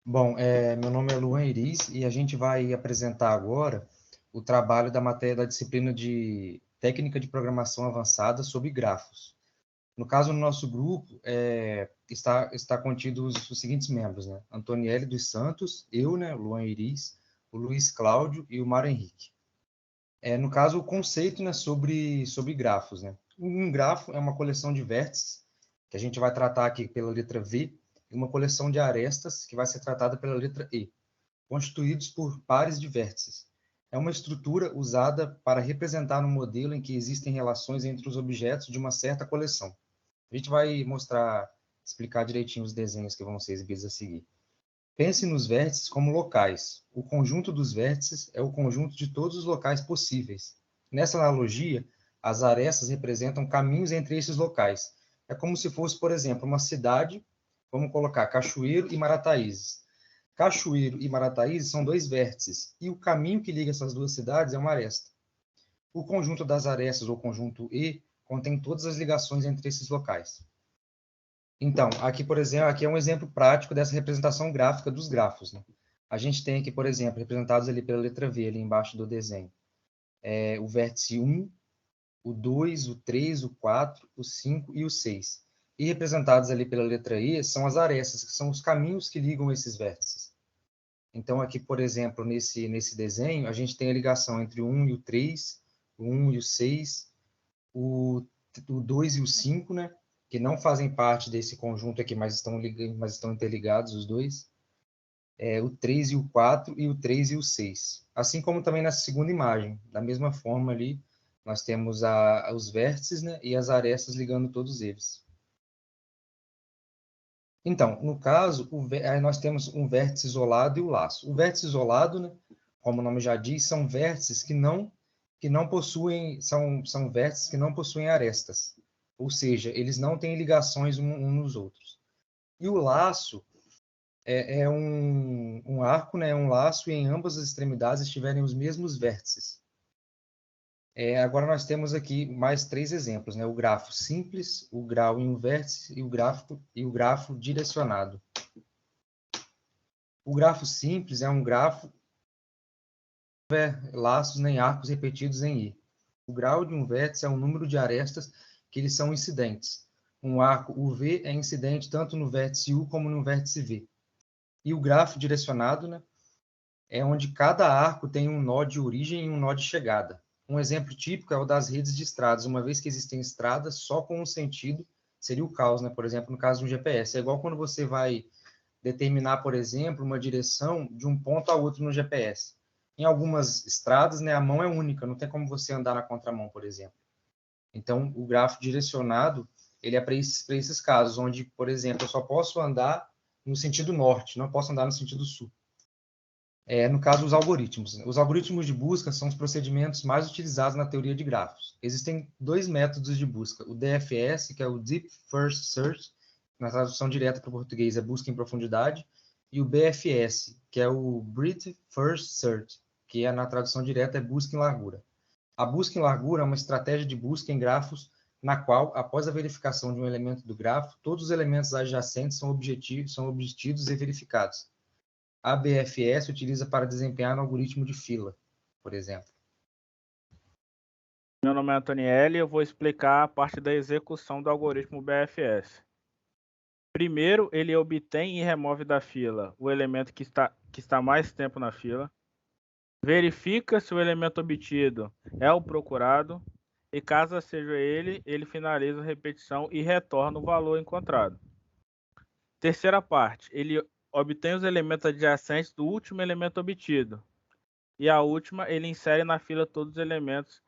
Bom, meu nome é Luan Iris e a gente vai apresentar agora o trabalho da matéria da disciplina de Técnica de Programação Avançada sobre grafos. No caso, no nosso grupo, está contido os seguintes membros, né? Antoniele dos Santos, eu, né, Luan Iris, o Luiz Cláudio e o Mário Henrique. No caso, o conceito, né, sobre grafos, né? Um grafo é uma coleção de vértices, que a gente vai tratar aqui pela letra V, e uma coleção de arestas, que vai ser tratada pela letra E, constituídos por pares de vértices. É uma estrutura usada para representar um modelo em que existem relações entre os objetos de uma certa coleção. A gente vai explicar direitinho os desenhos que vão ser exibidos a seguir. Pense nos vértices como locais. O conjunto dos vértices é o conjunto de todos os locais possíveis. Nessa analogia, as arestas representam caminhos entre esses locais. É como se fosse, por exemplo, uma cidade, vamos colocar Cachoeiro e Marataízes. Cachoeiro e Marataízes são dois vértices, e o caminho que liga essas duas cidades é uma aresta. O conjunto das arestas, ou conjunto E, contém todas as ligações entre esses locais. Então, aqui, por exemplo, aqui é um exemplo prático dessa representação gráfica dos grafos, né? A gente tem aqui, por exemplo, representados ali pela letra V, ali embaixo do desenho, o vértice 1, o 2, o 3, o 4, o 5 e o 6. E representados ali pela letra E são as arestas, que são os caminhos que ligam esses vértices. Então, aqui, por exemplo, nesse desenho, a gente tem a ligação entre o 1 e o 3, o 1 e o 6, o, o 2 e o 5, né? Que não fazem parte desse conjunto aqui, mas estão interligados os dois. O 3 e o 4, e o 3 e o 6. Assim como também nessa segunda imagem. Da mesma forma ali, nós temos os vértices, né? E as arestas ligando todos eles. Então, no caso, aí nós temos um vértice isolado e o laço. O vértice isolado, né, como o nome já diz, são vértices que não possuem, são vértices que não possuem arestas. Ou seja, eles não têm ligações uns nos outros. E o laço é um arco, né, um laço, e em ambas as extremidades estiverem os mesmos vértices. Agora nós temos aqui mais três exemplos, né? O grafo simples, o grau em um vértice e o grafo direcionado. O grafo simples é um grafo que não tiver laços nem arcos repetidos em I. O grau de um vértice é o número de arestas que eles são incidentes. Um arco UV é incidente tanto no vértice U como no vértice V. E o grafo direcionado, né, é onde cada arco tem um nó de origem e um nó de chegada. Um exemplo típico é o das redes de estradas. Uma vez que existem estradas, só com um sentido seria o caos, né? Por exemplo, no caso de um GPS. É igual quando você vai determinar, por exemplo, uma direção de um ponto a outro no GPS. Em algumas estradas, né, a mão é única, não tem como você andar na contramão, por exemplo. Então, o grafo direcionado, ele é para esses casos, onde, por exemplo, eu só posso andar no sentido norte, não posso andar no sentido sul. No caso, os algoritmos. Os algoritmos de busca são os procedimentos mais utilizados na teoria de grafos. Existem dois métodos de busca. O DFS, que é o Deep First Search, na tradução direta para o português é busca em profundidade, e o BFS, que é o Breadth First Search, que na tradução direta é busca em largura. A busca em largura é uma estratégia de busca em grafos na qual, após a verificação de um elemento do grafo, todos os elementos adjacentes são obtidos e verificados. A BFS utiliza para desempenhar um algoritmo de fila, por exemplo. Meu nome é Antonielli e eu vou explicar a parte da execução do algoritmo BFS. Primeiro, ele obtém e remove da fila o elemento que está mais tempo na fila. Verifica se o elemento obtido é o procurado. E caso seja ele, ele finaliza a repetição e retorna o valor encontrado. Terceira parte, ele obtém os elementos adjacentes do último elemento obtido. E a última, ele insere na fila todos os elementos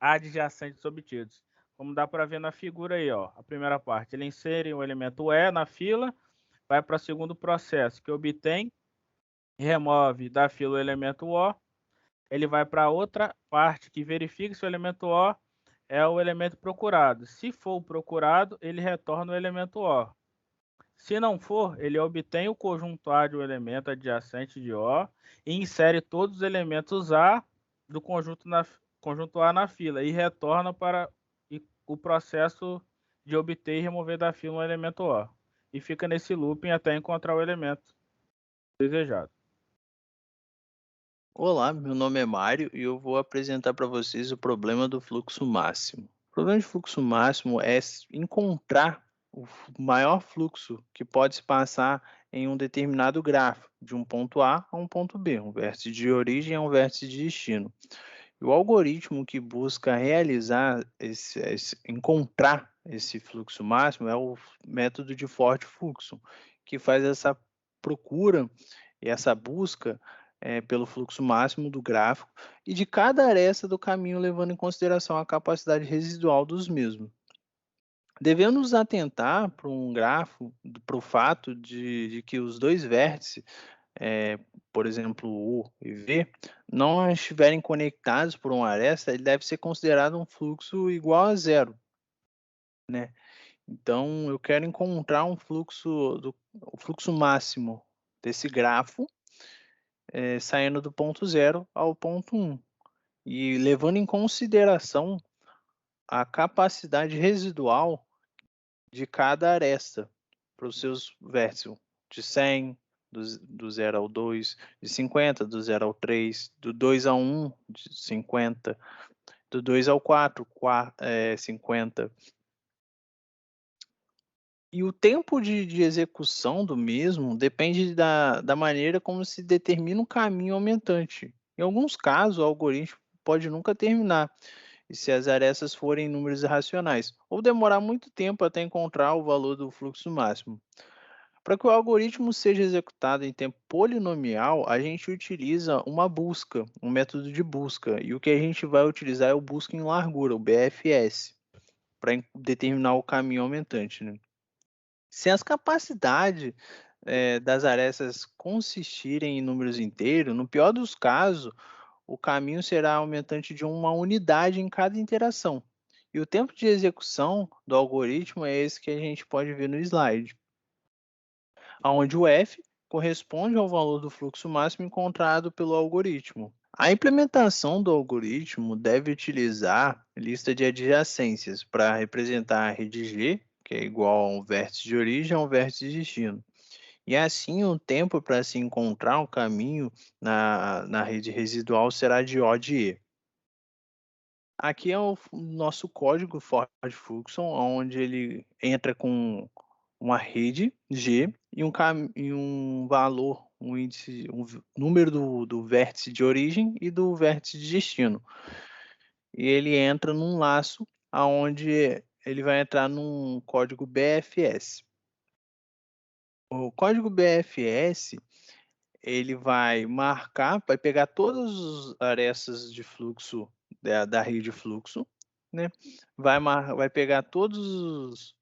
adjacentes obtidos. Como dá para ver na figura aí, ó, a primeira parte, ele insere o elemento E na fila, vai para o segundo processo, que obtém e remove da fila o elemento O, ele vai para outra parte que verifica se o elemento O é o elemento procurado. Se for o procurado, ele retorna o elemento O. Se não for, ele obtém o conjunto A de um elemento adjacente de O e insere todos os elementos A do conjunto A na fila e retorna para o processo de obter e remover da fila um elemento O. E fica nesse looping até encontrar o elemento. desejado. Olá, meu nome é Mário e eu vou apresentar para vocês o problema do fluxo máximo. O problema de fluxo máximo é encontrar o maior fluxo que pode se passar em um determinado grafo, de um ponto A a um ponto B, um vértice de origem a um vértice de destino. E o algoritmo que busca realizar encontrar esse fluxo máximo é o método de Ford-Fuchs, que faz essa procura e essa busca pelo fluxo máximo do gráfico e de cada aresta do caminho, levando em consideração a capacidade residual dos mesmos. Devemos nos atentar para um grafo, para o fato de que os dois vértices, por exemplo, U e V, não estiverem conectados por uma aresta, ele deve ser considerado um fluxo igual a zero, né? Então, eu quero encontrar o fluxo máximo desse grafo, saindo do ponto 0 ao ponto 1, e levando em consideração a capacidade residual de cada aresta para os seus vértices, de 100, do 0 ao 2, de 50, do 0 ao 3, do 2 ao 1, de 50, do 2 ao 4, 50. E o tempo de execução do mesmo depende da maneira como se determina o caminho aumentante. Em alguns casos, o algoritmo pode nunca terminar, e se as arestas forem números irracionais, ou demorar muito tempo até encontrar o valor do fluxo máximo. Para que o algoritmo seja executado em tempo polinomial, a gente utiliza uma busca, um método de busca, e o que a gente vai utilizar é o busca em largura, o BFS, para determinar o caminho aumentante, né? Se as capacidades das arestas consistirem em números inteiros, no pior dos casos, o caminho será aumentante de uma unidade em cada interação. E o tempo de execução do algoritmo é esse que a gente pode ver no slide, onde o f corresponde ao valor do fluxo máximo encontrado pelo algoritmo. A implementação do algoritmo deve utilizar lista de adjacências para representar a rede G, que é igual a um vértice de origem a um vértice de destino. E assim, o tempo para se encontrar um caminho na rede residual será de O de E. Aqui é o nosso código Ford-Fuchs, onde ele entra com uma rede G e um valor, um índice, um número do vértice de origem e do vértice de destino. E ele entra num laço aonde ele vai entrar num código BFS. O código BFS, ele vai marcar, vai pegar todas as arestas de fluxo da rede fluxo, né? Vai pegar todos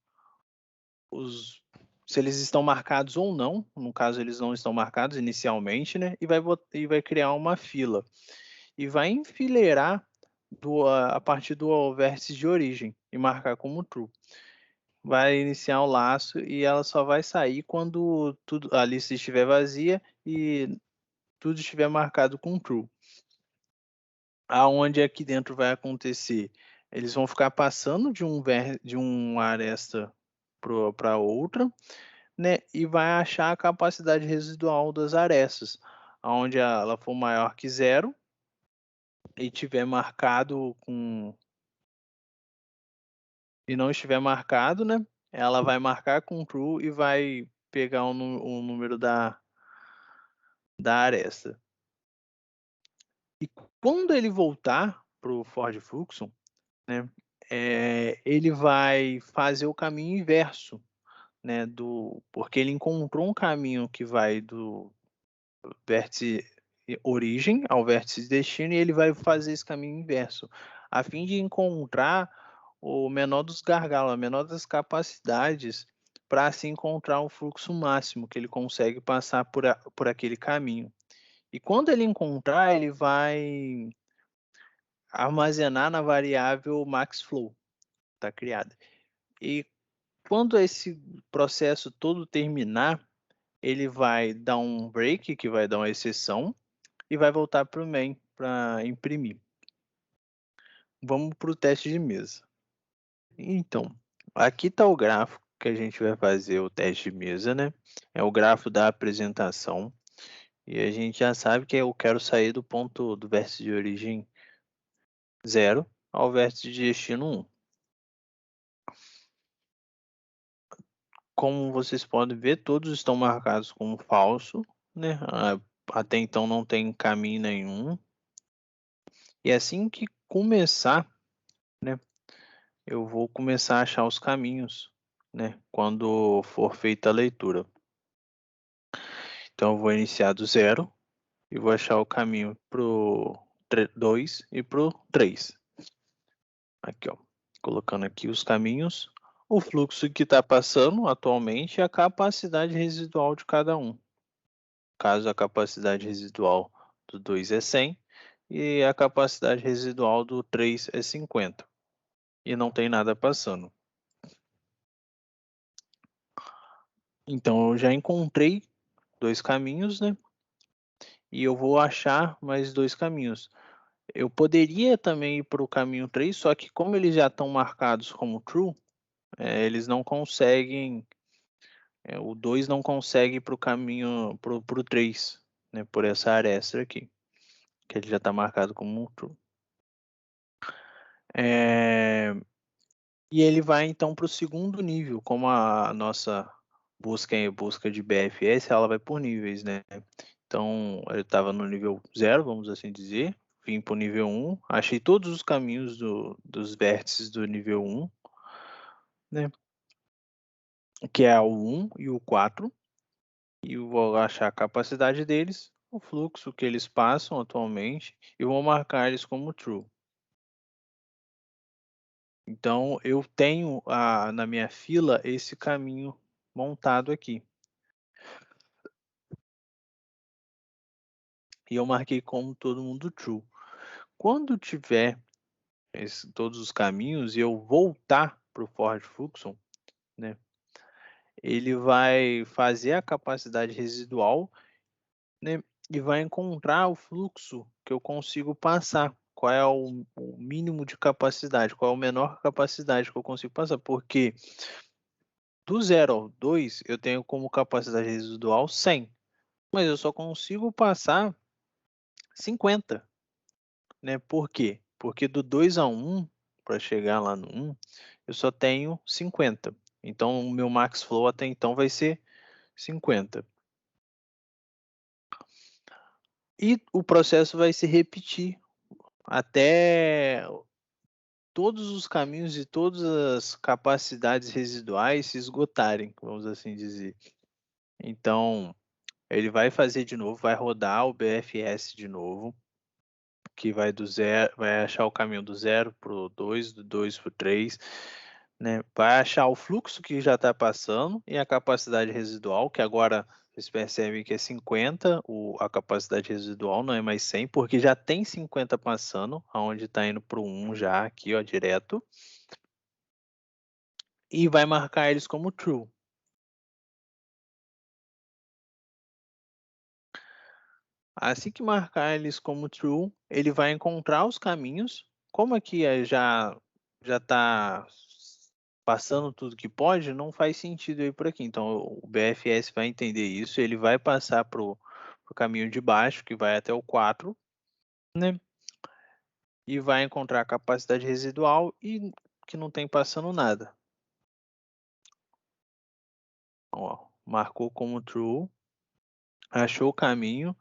se eles estão marcados ou não, no caso eles não estão marcados inicialmente, né? E vai criar uma fila e vai enfileirar a partir do vértice de origem e marcar como true. Vai iniciar o laço e ela só vai sair quando a lista estiver vazia e tudo estiver marcado com true. Aonde aqui dentro vai acontecer? Eles vão ficar passando de uma aresta para outra, né? E vai achar a capacidade residual das arestas, onde ela for maior que 0 e tiver marcado e não estiver marcado, né? Ela vai marcar com true e vai pegar o número da aresta. E quando ele voltar para o Ford-Fuchs, né? Ele vai fazer o caminho inverso, né? Porque ele encontrou um caminho que vai do vértice origem ao vértice destino e ele vai fazer esse caminho inverso, a fim de encontrar o menor dos gargalos, a menor das capacidades, para se encontrar o fluxo máximo que ele consegue passar por aquele caminho. E quando ele encontrar, ele vai armazenar na variável maxFlow, está criada. E quando esse processo todo terminar, ele vai dar um break, que vai dar uma exceção, e vai voltar para o main para imprimir. Vamos para o teste de mesa. Então, aqui está o gráfico que a gente vai fazer o teste de mesa, né? É o gráfico da apresentação. E a gente já sabe que eu quero sair do ponto do vértice de origem 0 ao vértice de destino 1. Como vocês podem ver, todos estão marcados como falso, né? Até então não tem caminho nenhum. E assim que começar, né, eu vou começar a achar os caminhos, né, quando for feita a leitura. Então eu vou iniciar do 0 e vou achar o caminho pro 2 e pro 3. Aqui, ó, colocando aqui os caminhos, o fluxo que está passando atualmente e a capacidade residual de cada um. Caso a capacidade residual do 2 é 100 e a capacidade residual do 3 é 50. E não tem nada passando. Então eu já encontrei 2 caminhos, né? E eu vou achar mais 2 caminhos. Eu poderia também ir para o caminho 3, só que como eles já estão marcados como true, eles não conseguem, o 2 não consegue ir para o caminho, para o 3, né? Por essa aresta aqui, que ele já está marcado como true. E ele vai então para o segundo nível, como a nossa busca é busca de BFS, ela vai por níveis, né? Então, eu estava no nível 0, vamos assim dizer, vim para o nível 1, achei todos os caminhos dos vértices do nível 1, né? Que é o 1 e o 4, e eu vou achar a capacidade deles, o fluxo que eles passam atualmente, e vou marcar eles como true. Então, eu tenho na minha fila esse caminho montado aqui. E eu marquei como todo mundo true. Quando tiver todos os caminhos e eu voltar para o for function, né, ele vai fazer a capacidade residual, né, e vai encontrar o fluxo que eu consigo passar. Qual é o mínimo de capacidade, qual é a menor capacidade que eu consigo passar, porque do 0 ao 2 eu tenho como capacidade residual 100, mas eu só consigo passar 50, né? Por quê? Porque do 2 a 1, para chegar lá no 1, eu só tenho 50. Então, o meu max flow até então vai ser 50. E o processo vai se repetir até todos os caminhos e todas as capacidades residuais se esgotarem, vamos assim dizer. Então, ele vai fazer de novo, vai rodar o BFS de novo, que vai do 0, vai achar o caminho do 0 para o 2, do 2 para o 3, né? Vai achar o fluxo que já está passando e a capacidade residual, que agora vocês percebem que é 50, a capacidade residual não é mais 100, porque já tem 50 passando, aonde está indo para o 1 já aqui, ó, direto. E vai marcar eles como true. Assim que marcar eles como true, ele vai encontrar os caminhos. Como aqui já está passando tudo que pode, não faz sentido ir por aqui. Então, o BFS vai entender isso, ele vai passar para o caminho de baixo, que vai até o 4, né? E vai encontrar a capacidade residual e que não tem passando nada. Ó, marcou como true, achou o caminho,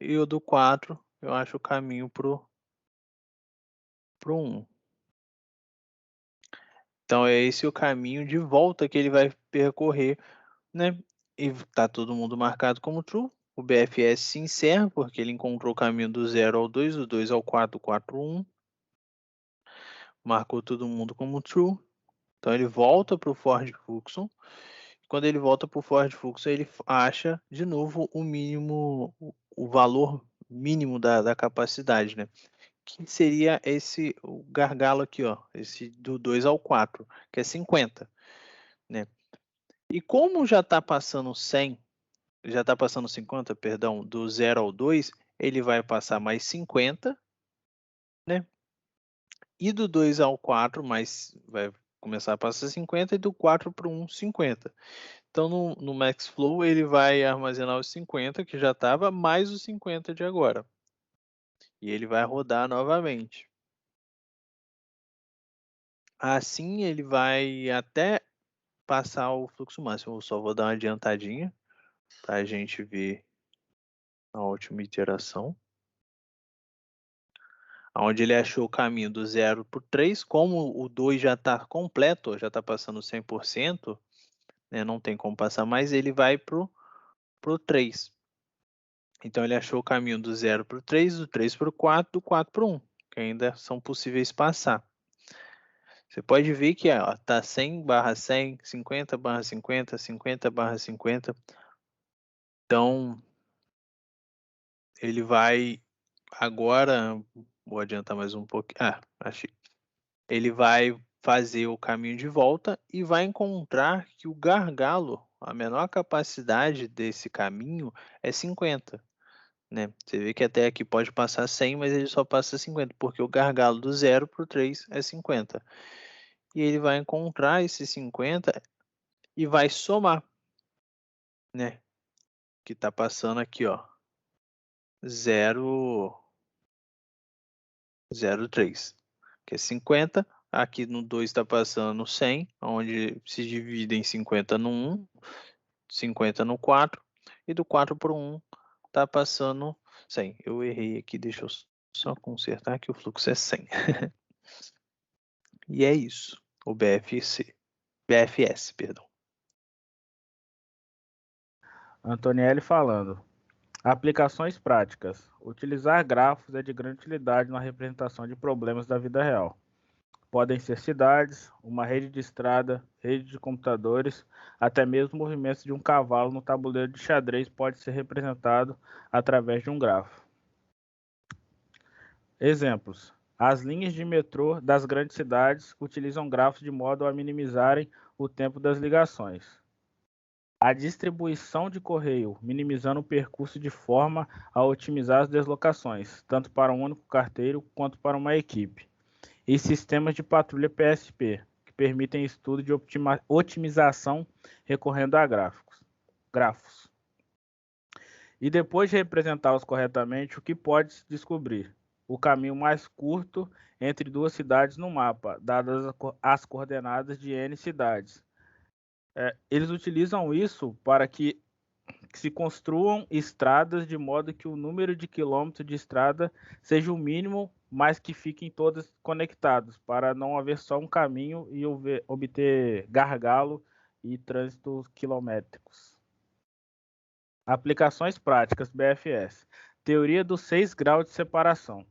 e o do 4, eu acho o caminho pro 1. Então, é esse o caminho de volta que ele vai percorrer, né? E está todo mundo marcado como true. O BFS se encerra, porque ele encontrou o caminho do 0 ao 2, do 2 ao 4, 4, 1. Marcou todo mundo como true. Então, ele volta para o for function. Quando ele volta para o for function, ele acha de novo o mínimo, o valor mínimo da capacidade, né? Que seria o gargalo aqui, ó, esse do 2 ao 4, que é 50, né? E como já está passando 100, já está passando 50, perdão, do 0 ao 2, ele vai passar mais 50, né? E do 2 ao 4, vai começar a passar 50, e do 4 para o 1, 50. Então, no MaxFlow, ele vai armazenar os 50 que já estava, mais os 50 de agora. E ele vai rodar novamente. Assim, ele vai até passar o fluxo máximo. Eu só vou dar uma adiantadinha para a gente ver a última iteração. Onde ele achou o caminho do 0 para o 3. Como o 2 já está completo, já está passando 100%, né, não tem como passar mais, ele vai para o 3. Então, ele achou o caminho do 0 para o 3, do 3 para o 4, do 4 para o 1, que ainda são possíveis passar. Você pode ver que está 100/100, 50/50, 50/50. Então, ele vai agora, vou adiantar mais um pouquinho. Achei. Ele vai fazer o caminho de volta e vai encontrar que o gargalo, a menor capacidade desse caminho é 50. Né? Você vê que até aqui pode passar 100, mas ele só passa 50, porque o gargalo do 0 para o 3 é 50. E ele vai encontrar esse 50 e vai somar, né? Que está passando aqui, ó, 0,03, que é 50. Aqui no 2 está passando 100, onde se divide em 50 no 1, 50 no 4, e do 4 para o 1 está passando 100. Eu errei aqui, deixa eu só consertar que o fluxo é 100. E é isso, o BFS, perdão. Antonielli falando. Aplicações práticas. Utilizar grafos é de grande utilidade na representação de problemas da vida real. Podem ser cidades, uma rede de estrada, rede de computadores, até mesmo movimentos de um cavalo no tabuleiro de xadrez pode ser representado através de um grafo. Exemplos. As linhas de metrô das grandes cidades utilizam grafos de modo a minimizarem o tempo das ligações. A distribuição de correio, minimizando o percurso de forma a otimizar as deslocações, tanto para um único carteiro quanto para uma equipe. E sistemas de patrulha PSP, que permitem estudo de otimização recorrendo a grafos. E depois de representá-los corretamente, o que pode-se descobrir? O caminho mais curto entre duas cidades no mapa, dadas as coordenadas de N cidades. Eles utilizam isso para que se construam estradas de modo que o número de quilômetros de estrada seja o mínimo, mas que fiquem todas conectados, para não haver só um caminho e obter gargalo e trânsitos quilométricos. Aplicações práticas, BFS. Teoria dos 6 graus de separação.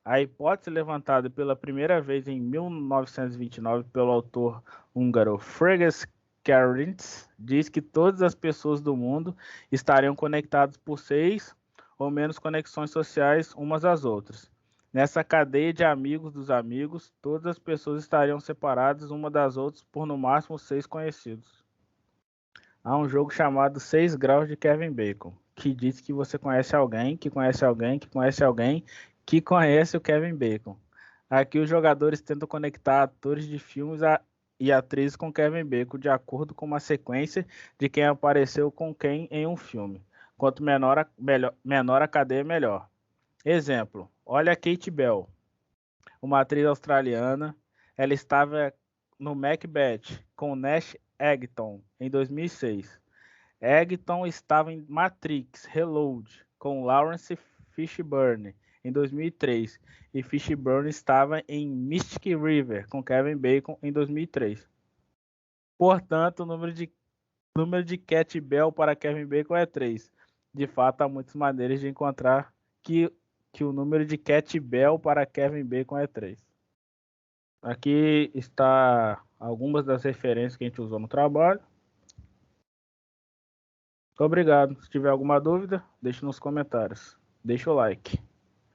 A hipótese levantada pela primeira vez em 1929 pelo autor húngaro Frigyes Karintz diz que todas as pessoas do mundo estariam conectadas por 6 ou menos conexões sociais umas às outras. Nessa cadeia de amigos dos amigos, todas as pessoas estariam separadas umas das outras por no máximo 6 conhecidos. Há um jogo chamado 6 graus de Kevin Bacon, que diz que você conhece alguém, que conhece alguém, que conhece alguém, que conhece o Kevin Bacon. Aqui os jogadores tentam conectar atores de filmes e atrizes com Kevin Bacon de acordo com uma sequência de quem apareceu com quem em um filme. Quanto menor a cadeia, melhor. Exemplo, olha a Kate Bell, uma atriz australiana. Ela estava no Macbeth com Nash Eggton em 2006. Eggton estava em Matrix Reload com Lawrence Fishburne em 2003 e Fishburne estava em Mystic River com Kevin Bacon em 2003. Portanto, o número de Cat Bell para Kevin Bacon é 3. De fato, há muitas maneiras de encontrar que o número de Cat Bell para Kevin Bacon é 3. Aqui está algumas das referências que a gente usou no trabalho. Obrigado. Se tiver alguma dúvida, deixe nos comentários. Deixa o like.